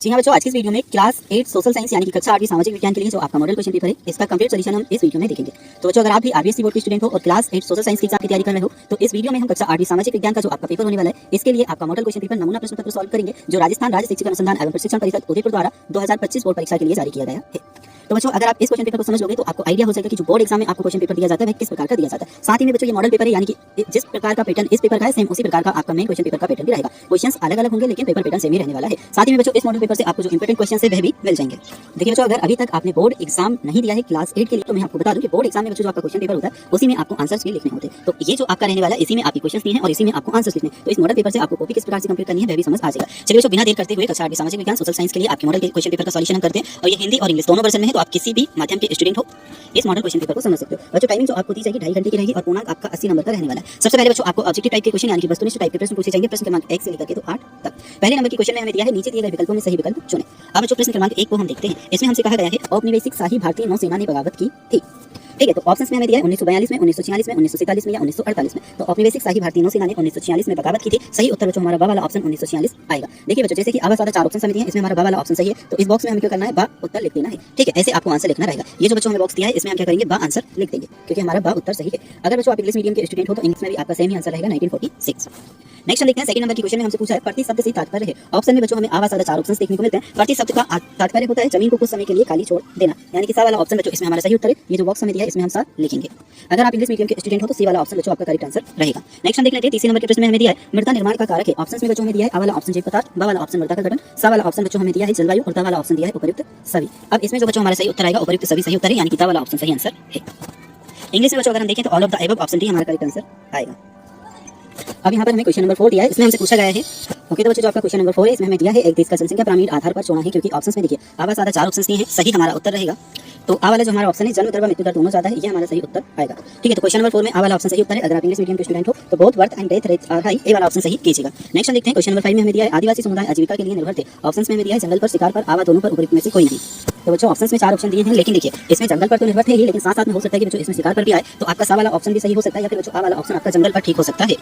जी हाँ बच्चों, आज की इस वीडियो में क्लास 8 सोशल साइंस यानी कि कक्षा 8 सामाजिक विज्ञान के लिए जो आपका मॉडल क्वेश्चन पेपर है, इसका कंप्लीट सॉल्यूशन हम इस वीडियो में देखेंगे। तो बच्चों, अगर आप भी आरबीएससी बोर्ड के स्टूडेंट हो और क्लास 8 सोशल साइंस की एग्जाम की तैयारी कर रहे हो, तो इस वीडियो में हम कक्षा 8 सामाजिक विज्ञान का जो आपका पेपर होने वाला है, इसके लिए आपका मॉडल क्वेश्चन पेपर नमूना प्रश्न पत्र सॉल्व करेंगे, जो राजस्थान राज्य शिक्षक अनुसंधान एवं प्रशिक्षण परिषद उदयपुर द्वारा 2025 बोर्ड परीक्षा के लिए जारी किया गया है। तो बच्चों, अगर आप इस क्वेश्चन पेपर को समझ लोगे तो आपको आइडिया हो जाएगा कि जो बोर्ड एग्जाम में आपको क्वेश्चन पेपर दिया जाता है किस प्रकार का दिया जाता है। साथ ही में बच्चों, ये मॉडल पेपर है, यानी कि जिस प्रकार का पैटर्न इस पेपर का है, सेम उसी प्रकार का आपका मेन क्वेश्चन पेपर का पैटर्न भी रहेगा। क्वेश्चंस अलग अलग होंगे लेकिन पेपर पैटर्न सेम ही रहने वाला है। साथ ही में बच्चों, इस मॉडल पेपर से आपको जो इंपॉर्टेंट क्वेश्चन है वह भी मिल जाएंगे। देखिए बच्चों, अगर अभी तक आपने बोर्ड एग्जाम नहीं दिया है क्लास 8 के लिए, तो मैं आपको बता दूं कि बोर्ड एग्जाम में बच्चों जो आपका क्वेश्चन पेपर होता है उसी में आपको आंसर्स भी लिखने होते हैं। तो ये जो आपका रहने वाला है, इसी में आपकी क्वेश्चंस दिए हैं और इसी में आपको आंसर्स लिखने हैं। तो इस मॉडल पेपर से आपको कॉपी किस प्रकार से कंप्लीट करनी है वह भी समझ आ जाएगा। चलिए बच्चों, बिना देर करते हुए कक्षा 8 सामाजिक विज्ञान सोशल साइंस के लिए आपके मॉडल के क्वेश्चन पेपर का सॉल्यूशन हम करते हैं। और ये हिंदी और इंग्लिश दोनों वर्जन में है, तो आप किसी भी माध्यम के स्टूडेंट हो इस मॉडल क्वेश्चन पेपर को समझ सकते हो। बच्चों, टाइमिंग जो आपको दी जाएगी 2.5 घंटे की रहेगी और पूर्णांक आपका 80 नंबर का रहने वाला है। सबसे पहले बच्चों, आपको ऑब्जेक्टिव टाइप के क्वेश्चन यानी कि वस्तुनिष्ठ टाइप के प्रश्न पूछे जाएंगे। प्रश्न क्रमांक 1 से लेकर के तो 8 तक। पहले नंबर की क्वेश्चन में हमें दिया है, नीचे दिए गए विकल्पों में सही विकल्प चुनें। अब बच्चों, प्रश्न क्रमांक 1 को हम देखते हैं। इसमें हमसे कहा गया है, औपनिवेशिक शाही भारतीय नौसेना ने बगावत की थी। ठीक है, तो ऑप्शंस में हमें दिया है 1942 में, 1946 में, 1947 में या 1948 में। तो औपनिवेशिक शाही भारतीय नौसेना ने 1946 में बगावत की थी। सही उत्तर बच्चों हमारा बा वाला ऑप्शन 1946 आएगा। देखिए बच्चों, जैसे कि आवा सारा 4 ऑप्शन हमें दिए हैं, इसमें हमारा बा वाला ऑप्शन सही है, तो इस बॉक्स में हमें क्या करना है, बा उत्तर लिख देना है। ठीक है, ऐसे आपको आंसर लिखना रहेगा। ये जो बच्चों हमें बॉक्स दिया है, इसमें हम क्या करेंगे, बा आंसर लिख देंगे, क्योंकि हमारा बा उत्तर सही है। अगर बच्चों आप इंग्लिश मीडियम के स्टूडेंट हो तो इंग्लिश में भी आपका सेम ही आंसर रहेगा 1946। नेक्स्ट हम देखते हैं, सेकंड नंबर की क्वेश्चन में हमसे पूछा है, प्रति शब्द से तात्पर्य है। ऑप्शन में बच्चों हमें आवा सारा 4 ऑप्शन देखने को मिलते हैं। प्रति शब्द का तात्पर्य होता है जमीन को कुछ समय के लिए खाली छोड़ देना, यानी कि सा वाला ऑप्शन बच्चों इसमें हमारा सही उत्तर है। ये जो बॉक्स हमें दिया है इसमें हम सा लिखेंगे। अगर आप इंग्लिश मीडियम के स्टूडेंट हो तो सी वाला ऑप्शन बच्चों आपका करेक्ट आंसर रहेगा। नेक्स्ट हम देख लेते हैं, तीसरे नंबर के प्रश्न में हमें दिया है, मृदा निर्माण का कारक है। ऑप्शंस में बच्चों हमें दिया है, आ वाला ऑप्शन जैव पदार्थ, बा वाला ऑप्शन मृदा का गठन, सा वाला ऑप्शन बच्चों हमें दिया है जलवायु और दा वाला ऑप्शन दिया है उपयुक्त सभी। अब इसमें जो बच्चों हमारा सही उत्तर आएगा, उपयुक्त सभी सही उत्तर है, यानी कि दा वाला ऑप्शन सही आंसर है। इंग्लिश में बच्चों अगर हम देखें तो all of the above option D हमारा करेक्ट आंसर आएगा। अब यहाँ पर हमें क्वेश्चन नंबर 4 दिया है, इसमें हमसे पूछा गया है, ओके तो बच्चों जो आपका क्वेश्चन नंबर 4 है, इसमें हमें दिया है एक देश का जनसंख्या पिरामिड आधार पर चुना है, क्योंकि ऑप्शंस में देखिए आवा सारा 4 ऑप्शंस दिए हैं, सही हमारा उत्तर रहेगा। तो आ वाला जो हमारा ऑप्शन है, जन्म दर व मृत्यु दर दोनों ज्यादा है, ये हमारा सही उत्तर आएगा। ठीक है, तो क्वेश्चन नंबर 4 में आ वाला ऑप्शन सही उत्तर है। अगर आप इंग्लिश मीडियम के स्टूडेंट हो तो both birth and death rate are high, A वाला ऑप्शन सही कीजिएगा। नेक्स्ट हम देखते हैं, क्वेश्चन नंबर 5 में हमें दिया है, आदिवासी समुदाय आजीविका के लिए निर्भर थे। ऑप्शंस में हमें दिया है जंगल पर, शिकार पर, आवा दोनों पर, उपयुक्त में से कोई नहीं। तो बच्चों ऑप्शंस में 4 ऑप्शन दिए हैं, लेकिन देखिए इसमें जंगल पर तो निर्भर थे ही, लेकिन साथ साथ में हो सकता है कि बच्चों इसमें शिकार पर भी आए, तो आपका सा वाला ऑप्शन भी सही हो सकता है, या फिर बच्चों आ वाला ऑप्शन आपका जंगल पर ठीक हो सकता है।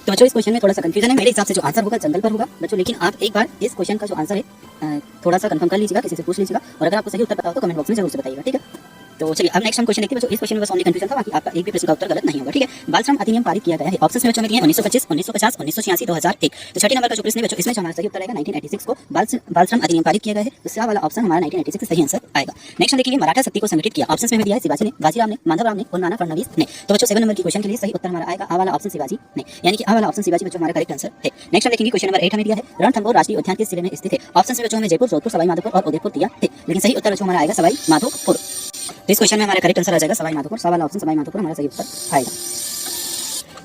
तो बच्चों इस क्वेश्चन में थोड़ा सा कंफ्यूजन है, मेरे हिसाब से जो आंसर होगा जंगल पर होगा बच्चों, लेकिन आप एक बार इस क्वेश्चन का जो आंसर है थोड़ा सा कंफर्म कर लीजिएगा, किसी से पूछ लीजिएगा, और अगर आपको सही उत्तर पता हो तो कमेंट बॉक्स में जरूर से बताइएगा। ठीक है, तो चलिए अब नेक्स्ट हम क्वेश्चन देखते हैं बच्चों। इस क्वेश्चन में बस ओनली कंफ्यूजन था, बाकी आपका एक भी प्रश्न का उत्तर गलत नहीं होगा। ठीक है, बाल श्रम अधिनियम पारित किया गया है। ऑप्शंस में बच्चों में दिए 1925, 1950, 1986, 2001। तो छठे नंबर का जो प्रश्न है बच्चों, इसमें हमारा सही उत्तर आएगा 1986 को बाल श्रम अधिनियम पारित किया गया है, तो सा वाला ऑप्शन हमारा 1986 सही आंसर आएगा। नेक्स्ट देखिए, मराठा शक्ति को संगठित किया। ऑप्शंस में हमें दिया है शिवाजी ने, बाजीराव ने, माधवराव ने और नाना फडणवीस ने। तो बच्चों 7 नंबर की क्वेश्चन के लिए सही उत्तर हमारा आएगा आ वाला ऑप्शन शिवाजी ने, यानी कि आ वाला ऑप्शन शिवाजी बच्चों हमारा करेक्ट आंसर है। नेक्स्ट हम देखेंगे, क्वेश्चन नंबर 8 हमें दिया है, रणथंभौर राष्ट्रीय उद्यान किस जिले में स्थित है। ऑप्शंस में बच्चों हमें जयपुर, जोधपुर, सवाई माधोपुर और उदयपुर दिया है, लेकिन सही उत्तर बच्चों हमारा आएगा सवाई माधोपुर। तो इस क्वेश्चन में हमारा करेक्ट आंसर आ जाएगा सवाई माधोपुर, सा वाला ऑप्शन सवाई माधोपुर हमारा सही उत्तर आएगा।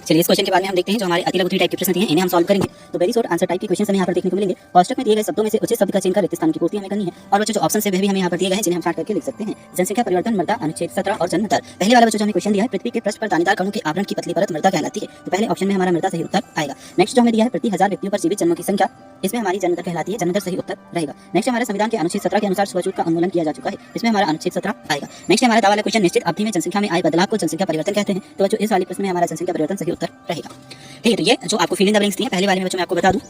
चलिए इस क्वेश्चन के बाद में हम देखते हैं, जो हमारे अतिलघु टाइप के प्रश्न दिए हैं इन्हें हम सॉल्व करेंगे। तो वेरी शॉर्ट आंसर टाइप के क्वेश्चन हमें यहाँ पर देखने को मिलेंगे। कोष्टक में दिए गए शब्दों में से उचित शब्द का चयन कर रिक्त स्थान की पूर्ति हमें करनी है। और बच्चों जो ऑप्शन से वे भी हमें यहाँ पर दिए गए हैं, जिन्हें हम शॉर्ट करके लिख सकते हैं। जनसंख्या परिवर्तन, मृदा अनुच्छेद 17 और जन्म दर। पहले वाला बच्चों जो हमें क्वेश्चन दिया है, पृथ्वी के पृष्ठ पर दानेदार कणों के आवरण की पतली परत मृदा कहलाती है, तो पहले ऑप्शन में हमारा मृदा सही उत्तर आएगा। नेक्स्ट जो हमें दिया है, प्रति 1000 व्यक्तियों पर जीवित जन्मों की संख्या, इसमें हमारी जन्म दर कहलाती है, जन्म दर सही उत्तर रहेगा। नेक्स्ट हमारे संविधान के अनुच्छेद 17 के अनुसार छुआछूत का उन्मूलन किया जा चुका है, इसमें हमारा अनुच्छेद 17 आएगा। नेक्स्ट हमारा दावा वाला क्वेश्चन, निश्चित अवधि में जनसंख्या में आए बदलाव को जनसंख्या परिवर्तन कहते हैं, तो बच्चों इस वाले प्रश्न में हमारा जनसंख्या परिवर्तन सही उत्तर रहेगा। ठीक है, तो ये जो आपको फिल इन द ब्लैंक्स दिए, पहले वाले में बच्चों मैं आपको बता दूं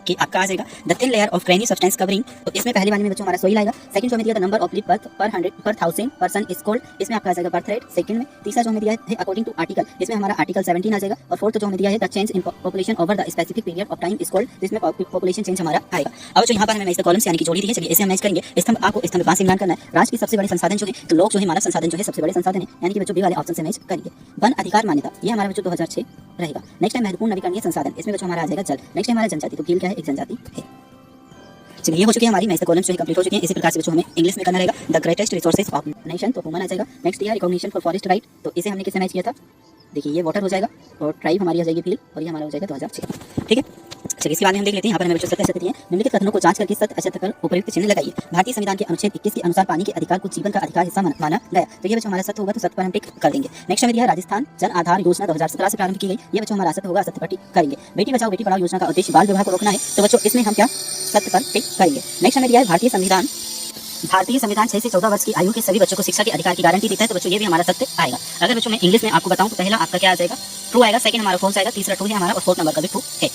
कि आपका आ जाएगा the thin layer of granny substance covering, तो इसमें पहले वाले में बच्चों हमारा सोइल आएगा। सेकंड जो हमें दिया था, नंबर ऑफ लिव बर्थ पर 100 पर 1000 पर्सन इज कोल्ड, इसमें आपका आ जाएगा बर्थ रेट सेकंड में। तीसरा जो हमें दिया है, अकॉर्डिंग टू आर्टिकल, इसमें हमारा आर्टिकल 17 आ जाएगा। और फोर्थ जो हमें दिया है, the change in population over the specific period of time is cold, इसमें पॉपुलेशन चेंज हमारा आएगा। अब जो यहाँ पर हमें मैच द कॉलम्स यानी कि जोड़ी दी है, चलिए इसे हम मैच करेंगे। स्तंभ आ को स्तंभ 5 से मिलान करना है। राष्ट्र की सबसे बड़े संसाधन जो है, तो लोग जो है मानव संसाधन जो है सबसे बड़े संसाधन है, यानी कि बच्चों बी वाले ऑप्शन से मैच करेंगे। वन अधिकार मान्यता, ये हमारा बच्चों 2006 रहेगा। नेक्स्ट है महत्वपूर्ण नवीकरणीय संसाधन, इसमें बच्चों हमारा आ जाएगा जल। नेक्स्ट हमारा जनजाति, तो भील क्या है, एक जनजाति है। चलिए ये हो चुकी है हमारी मैच द कॉलम्स जो है कंप्लीट हो चुकी है। इसी प्रकार से बच्चों हमें इंग्लिश में करना रहेगा, the greatest resources of nation, तो ह्यूमन आ जाएगा। नेक्स्ट दिया रिकॉग्निशन फॉर फॉरेस्ट राइट, तो इसे हमने किससे मैच किया था, देखिए ये वाटर हो जाएगा, और ट्राइब हमारी आ जाएगी भील, और ये हमारा हो जाएगा 2006। ठीक है, चलिए इसके बाद में हम देख लेते हैं, यहाँ पर हमें बच्चों सत्य असत्य दिए हैं। निम्नलिखित कथनों को जांच करके सत्य असत्य कर उपयुक्त चिन्ह लगाइए। भारतीय संविधान के अनुच्छेद 21 के अनुसार पानी के अधिकार को जीवन का अधिकार हिस्सा माना गया, तो ये बच्चों हमारा सत्य होगा, तो सत्य पर हम टिक कर देंगे। नेक्स्ट हमें दिया राजस्थान जन आधार योजना 2017 से प्रारंभ की गई, ये बच्चों हमारा सत्य होगा, सत्य पर टिक करेंगे। बेटी बचाओ बेटी पढ़ाओ योजना का उद्देश्य बाल विवाह को रोकना है, तो बच्चों इसमें हम क्या सत्य पर टिक करेंगे। नेक्स्ट हमें दिया है भारतीय संविधान 6 से 14 वर्ष की आयु के सभी बच्चों को शिक्षा के अधिकार की गारंटी देता है, तो बच्चों ये भी हमारा सत्य आएगा। अगर बच्चों मैं इंग्लिश में आपको बताऊं तो पहला आपका क्या आ जाएगा, ट्रू आएगा, सेकंड हमारा फॉल्स आएगा, तीसरा ट्रू है हमारा, और फोर्थ नंबर का भी ट्रू है।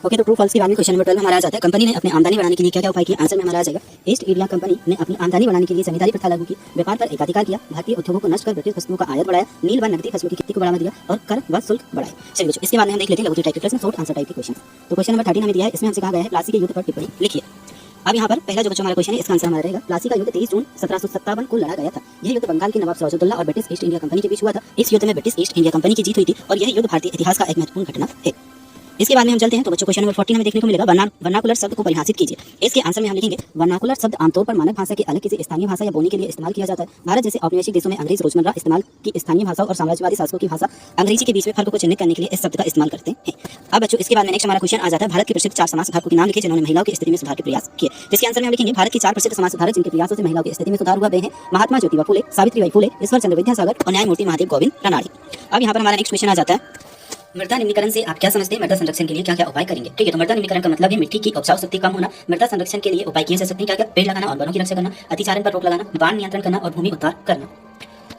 ओके, तो ट्रू फॉल्स के बाद में क्वेश्चन नंबर 12 हमारा आ जाता है, कंपनी ने अपनी आमदनी बढ़ाने के लिए क्या क्या उपाय किए। आंसर में हमारा आ जाएगा, ईस्ट इंडिया कंपनी ने अपनी आमदनी बढ़ाने के लिए जमींदारी प्रथा लागू की, व्यापार पर एकाधिकार किया, भारतीय उद्योगों को नष्ट कर ब्रिटिश वस्तुओं का आयात बढ़ाया, नील व नकदी फसलों की खेती को बढ़ावा दिया और कर व शुल्क बढ़ाए। चलिए बच्चों, इसके बाद में हम देख लेते हैं लघु टाइप के प्रश्न, शॉर्ट आंसर टाइप के क्वेश्चन। तो क्वेश्चन नंबर 13 हमें दिया है, इसमें हमसे कहा गया है प्लासी के युद्ध पर टिप्पणी लिखिए। अब यहाँ पर पहला जो बच्चों हमारा क्वेश्चन है, इसका आंसर हमारा रहेगा, प्लासी का युद्ध 23 जून 1757 को लड़ा गया था। यह युद्ध बंगाल के नवाब सिराजुद्दौला और ब्रिटिश ईस्ट इंडिया कंपनी के बीच हुआ था। इस युद्ध में ब्रिटिश ईस्ट इंडिया कंपनी की जीत हुई थी और यह युद्ध भारतीय इतिहास का एक महत्वपूर्ण घटना है। इसके बाद में हम चलते हैं, तो बच्चों क्वेश्चन नंबर 14 हमें देखने को मिलेगा, वर्नाकुलर शब्द को परिभाषित कीजिए। इसके आंसर में हम लिखेंगे, वर्नाकुलर शब्द आमतौर पर मानक भाषा के अलग किसी स्थानीय भाषा या बोली के लिए इस्तेमाल किया जाता है। भारत जैसे औपनिवेशिक देशों में अंग्रेज रोजमर्रा इस्तेमाल की स्थानीय भाषा और साम्राज्यवादी शासकों की भाषा अंग्रेजी के बीच में फर्क को चिन्हित करने के लिए इस शब्द का इस्तेमाल करते हैं। अब बच्चों इसके बाद में नेक्स्ट हमारा क्वेश्चन आ जाता है, भारत के प्रसिद्ध 4 समाज सुधारकों के नाम लिखे जिन्होंने महिलाओं की स्थिति में सुधार के प्रयास किए। जिसके आंसर में हम लिखेंगे, भारत के 4 प्रसिद्ध समाज सुधारक जिनके प्रयासों से महिलाओं की स्थिति में सुधार हुआ वे हैं महात्मा ज्योतिबा फुले, सावित्रीबाई फुले, ईश्वर चंद्र विद्यासागर और न्यायमूर्ति महादेव गोविंद रानड़े। अब यहाँ पर हमारा नेक्स्ट क्वेश्चन आ जाता है, मृदा निम्नीकरण से आप क्या समझते हैं, मृदा संरक्षण के लिए क्या क्या उपाय करेंगे। ठीक है, तो मृदा निम्नीकरण का मतलब है मिट्टी की उपजाऊ शक्ति कम होना। मृदा संरक्षण के लिए उपाय किए जा सकते हैं क्या क्या, पेड़ लगाना और वनों की रक्षा करना, अतिचारण पर रोक लगाना, बाढ़ नियंत्रण करना और भूमि उद्धार करना।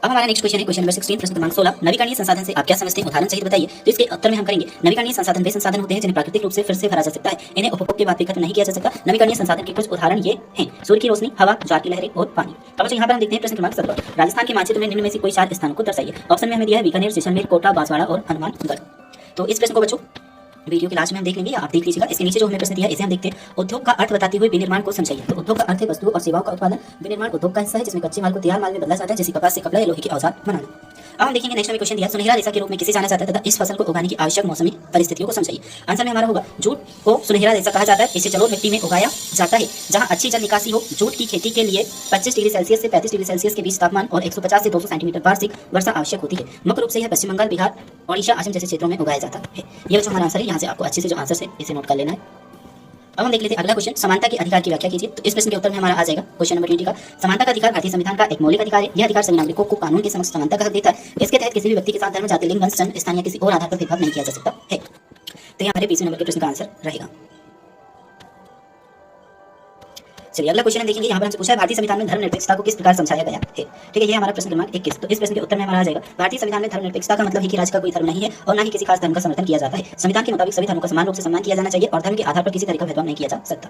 अब हमारा नेक्स्ट क्वेश्चन है, क्वेश्चन नंबर 16 प्रश्न क्रमांक 16, नवीकरणीय संसाधन से आप क्या समझते हैं, उदाहरण सहित बताइए। तो इसके उत्तर में हम करेंगे, नवीकरणीय संसाधन वे संसाधन होते हैं जिन्हें प्राकृतिक रूप से फिर से भरा जा सकता है, इन्हें उपभोग के बाद भी खत्म नहीं किया जा सकता। नवीकरणीय संसाधन के कुछ उदाहरण ये हैं, सूर्य की रोशनी, हवा, जार की लहरें और पानी। अब यहाँ पर हम देखते हैं प्रश्न क्रमांक 17, राजस्थान के मानचित्र में निम्न में से कोई 4 स्थानों को दर्शाइए। ऑप्शन में हमें दिया है बीकानेर, जैसलमेर, कोटा, बांसवाड़ा और हनुमानगढ़। तो इस प्रश्न को बच्चों वीडियो के लास्ट में हम देख लेंगे, आप देख लीजिएगा। इसके नीचे जो हमें प्रश्न दिया है इसे हम देखते हैं, उद्योग का अर्थ बताते हुए विनिर्माण को समझाइए। तो उद्योग का अर्थ है वस्तुओं और सेवाओं का उत्पादन। विनिर्माण उद्योग का हिस्सा है जिसमें कच्चे माल को तैयार माल में बदला जाता है, जैसे कपास से कपड़ा या लोहे के औजार बनाना। अब हम देखेंगे नेक्स्ट में क्वेश्चन दिया, सुनहरा रेशा के रूप में किसे जाना जाता है तथा इस फसल को उगाने की आवश्यक मौसमी परिस्थितियों को समझाइए। आंसर में हमारा होगा, जूट को सुनहरा रेशा कहा जाता है। इसे जलोढ़ मिट्टी में उगाया जाता है जहां अच्छी जल निकासी हो। जूट की खेती के लिए 25 डिग्री सेल्सियस से 35 डिग्री सेल्सियस के बीच तापमान और 150 से 200 सेंटीमीटर वार्षिक वर्षा आवश्यक होती है। मुख्य रूप से यह पश्चिम बंगाल, बिहार, ओडिशा, असम जैसे क्षेत्रों में उगाया जाता है। ये बच्चों हमारा आंसर है, यहाँ से आपको अच्छे से जो आंसर है इसे नोट कर लेना है। अब हम देख लेते हैं अगला क्वेश्चन, समानता के अधिकार की व्याख्या कीजिए। तो इस प्रश्न के उत्तर में हमारा आ जाएगा क्वेश्चन नंबर 20 का, समानता का अधिकार भारतीय संविधान का एक मौलिक अधिकार है। यह अधिकार सभी नागरिकों को कानून के समक्ष समानता का हक देता है। इसके तहत किसी भी व्यक्ति के साथ धर्म, जाति, लिंग, वंश, जन्म स्थान या किसी और आधार पर भेदभाव नहीं किया जा सकता है। तो यहाँ हमारे 20वें नंबर के प्रश्न का आंसर रहेगा। चलिए अगला क्वेश्चन हम देखेंगे, यहाँ पर हमसे पूछा है भारतीय संविधान में धर्मनिरपेक्षता को किस प्रकार समझाया गया है। ठीक है, ये हमारा प्रश्न क्रमांक 21। तो इस प्रश्न के उत्तर में हमारा आ जाएगा, भारतीय संविधान में धर्मनिरपेक्षता का मतलब है कि राज्य का कोई धर्म नहीं है और न ही किसी खास धर्म का समर्थन किया जाता है। संविधान के मुताबिक सभी धर्मों का समान रूप से सम्मान किया जाना चाहिए और धर्म के आधार पर किसी तरह का भेदभाव नहीं किया जा सकता।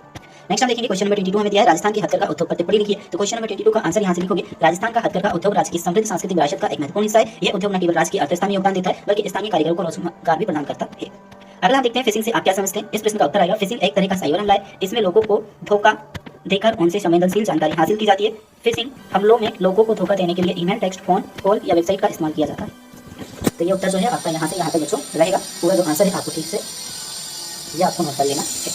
नेक्स्ट हम देखेंगे क्वेश्चन नंबर 22 हमें दिया है, राजस्थान की हथकरघा उद्योग पर टिप्पणी लिखिए। तो क्वेश्चन नंबर 22 का आंसर यहाँ से लिखोगे, राजस्थान का हथकरघा उद्योग राज्य की समृद्ध सांस्कृतिक विरासत का एक महत्वपूर्ण हिस्सा है। यह उद्योग न केवल राज्य की अर्थव्यवस्था में योगदान देता है बल्कि स्थानीय कारीगरों को रोजगार भी प्रदान करता है। अगला हम देखते हैं, फिशिंग से आप क्या समझते हैं। इस प्रश्न का उत्तर आएगा, फिशिंग एक तरह का साइबर हमला है। इसमें लोगों को धोखा देकर उनसे संवेदनशील जानकारी हासिल की जाती है। फिशिंग हमलों में लोगों को धोखा देने के लिए ईमेल, टेक्स्ट, फोन कॉल या वेबसाइट का इस्तेमाल किया जाता है। तो ये उत्तर जो है आपका यहाँ से यहाँ तक बच्चों रहेगा। पूरा जो आंसर है आपको ठीक से ये आपको नोट कर लेना है।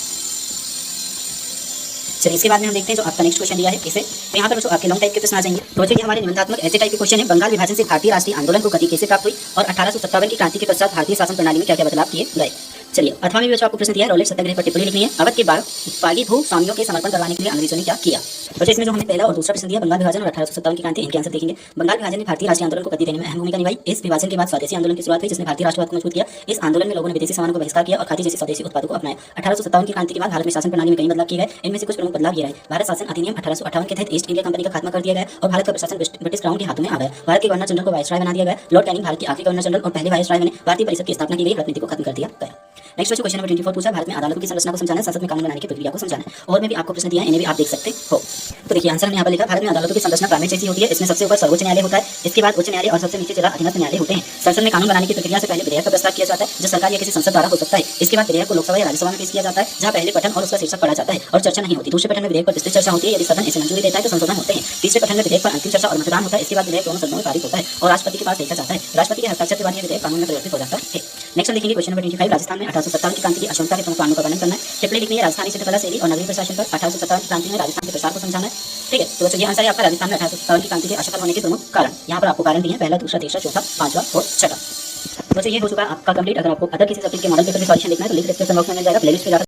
चलिए इसके बाद में हम देखते हैं जो आपका नेक्स्ट क्वेश्चन दिया है इसे। तो यहाँ पर बच्चों आपके लॉन्ग टाइप के प्रश्न आ जाएंगे। तो बच्चों ये हमारे निबंधात्मक ऐसे टाइप के क्वेश्चन है, बंगाल विभाजन से भारतीय राष्ट्रीय आंदोलन को गति कैसे प्राप्त हुई और 1857 की क्रांति के पश्चात भारतीय शासन प्रणाली में क्या क्या बदलाव किए गए। चलिए अथवा में बच्चों आपको प्रश्न दिया है, रॉलेट सत्याग्रह पर टिप्पणी लिखनी है। अवध के बाद बागी भू स्वामियों के समर्पण करवाने के लिए अंग्रेजों ने क्या किया। बच्चों इसमें जो हमें पहला और दूसरा प्रश्न दिया, बंगाल विभाजन और 1857 की क्रांति, इनके आंसर देखेंगे। बंगाल विभाजन ने भारतीय राष्ट्रीय आंदोलन को गति देने में अहम भूमिका निभाई। इस विभाजन के बाद स्वदेशी आंदोलन की शुरुआत हुई जिसने भारतीय राष्ट्रवाद को मजबूत किया। इस आंदोलन में लोगों ने विदेशी सामानों को बहिष्कार किया और खादी जैसे स्वदेशी उत्पादों को अपनाया। 1857 की क्रांति के बाद भारत में शासन प्रणाली में कई बदलाव किए गए। इनमें से कुछ प्रमुख बदलाव ये रहे, भारत शासन अधिनियम 1858 के तहत ईस्ट इंडिया कंपनी का खात्मा कर दिया गया और भारत का प्रशासन ब्रिटिश क्राउन के हाथों में आ गया। भारत के गवर्नर जनरल को वायसराय बना दिया गया। लॉर्ड कैनिंग भारत के आखिरी गवर्नर जनरल और पहले वायसराय बने। भारतीय परिषद की स्थापना की गई, रणनीति को खत्म कर दिया गया। नेक्स्ट बच्चों क्वेश्चन नंबर 24 पूछा, भारत में अदालतों की संरचना को समझाना है, संसद में कानून बनाने की प्रक्रिया को समझाना है। और में भी आपको प्रश्न दिया है, इन्हें भी आप देख सकते हो। तो देखिए आंसर यहाँ पर लिखा, भारत में अदालतों की संरचना पिरामिड जैसी होती है। इसमें सबसे ऊपर सर्वोच्च न्यायालय होता है, इसके बाद उच्च न्यायालय और सबसे नीचे जिला अधीनस्थ न्यायालय होते हैं। संसद में कानून बनाने की प्रक्रिया से पहले विधेयक का प्रस्ताव किया जाता है जो सरकार या किसी संसद द्वारा हो सकता है। इसके बाद विधेयक को लोकसभा या राज्यसभा में पेश किया जाता है जहाँ पहले पठन और उसका शीर्षक पढ़ा जाता है और चर्चा नहीं होती। दूसरे पठन में विधेयक पर विस्तृत चर्चा होती है। यदि सदन इसे मंजूरी देता है तो संशोधन होते हैं। तीसरे पठन में विधेयक पर अंतिम चर्चा और मतदान होता है। इसके बाद विधेयक दोनों सदनों में पारित होता है और राष्ट्रपति के पास भेजा जाता है। राष्ट्रपति के हस्ताक्षर के बाद यह विधेयक कानून में परिवर्तित हो जाता है। नेक्स्ट हम देखेंगे क्वेश्चन नंबर 25, राजस्थान में 1857 की क्रांति की अक्षमता के प्रमुख कारणों का वर्णन करना है। टिप्पणी लिखनी है, राजस्थानी क्षेत्रकला शैली और नगरीय प्रशासन पर 1857 की क्रांति में राजस्थान के प्रसार को समझाना है। ठीक है, तो बच्चों ये आंसर है आपका, राजस्थान में 1857 की क्रांति के असफल होने के प्रमुख कारण। यहाँ पर आपको कारण दिए हैं, पहला, दूसरा, तीसरा, चौथा, पांचवा और छठा। बच्चों ये हो चुका है आपका कंप्लीट। अगर आपको अदर किसी सब्जेक्ट के मॉडल पेपर की सॉल्यूशन देखना है तो लिंक डिस्क्रिप्शन बॉक्स में मिल जाएगा, प्लेलिस्ट पे जाकर